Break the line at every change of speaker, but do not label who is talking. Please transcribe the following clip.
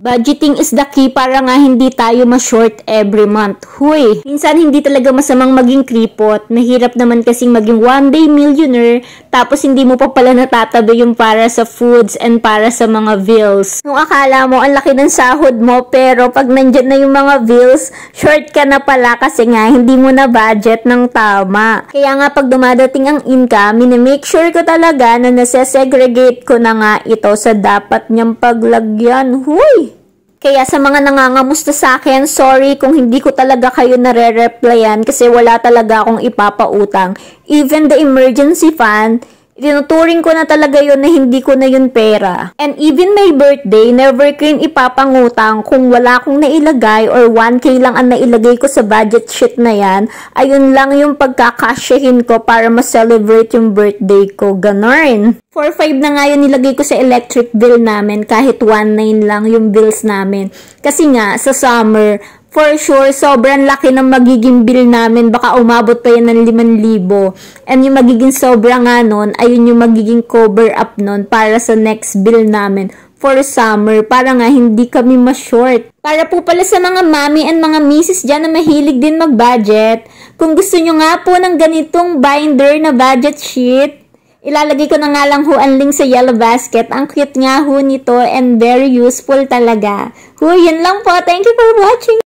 Budgeting is the key para nga hindi tayo ma-short every month. Huy! Minsan hindi talaga masamang maging kripot. Mahirap naman kasing maging one day millionaire tapos hindi mo pa pala natatabi yung para sa foods and para sa mga bills. Nung akala mo ang laki ng sahod mo pero pag nandyan na yung mga bills, short ka na pala kasi nga hindi mo na budget ng tama. Kaya nga pag dumadating ang income, minimake sure ko talaga na nasa-segregate ko na nga ito sa dapat niyang paglagyan. Huy! Kaya sa mga nangangamusta sa akin, sorry kung hindi ko talaga kayo nare-replyan kasi wala talaga akong ipapautang. Even the emergency fund, tinuturing ko na talaga yun na hindi ko na yun pera. And even my birthday, never ko yun ipapangutang kung wala akong nailagay or 1K lang ang nailagay ko sa budget sheet na yan. Ayun lang yung pagkakasyahin ko para ma-celebrate yung birthday ko. Ganon. 4-5 na nga yun nilagay ko sa electric bill namin kahit 1.9 lang yung bills namin. Kasi nga, sa summer, for sure, sobrang laki ng magiging bill namin. Baka umabot pa yan ng 5,000. And yung magiging sobra nga nun, ayun yung magiging cover up nun para sa next bill namin for summer. Para nga hindi kami ma-short. Para po pala sa mga mami and mga misis dyan na mahilig din mag-budget, kung gusto nyo nga po ng ganitong binder na budget sheet, ilalagay ko na nga lang ho ang link sa yellow basket. Ang cute nga ho nito and very useful talaga. Yun lang po. Thank you for watching.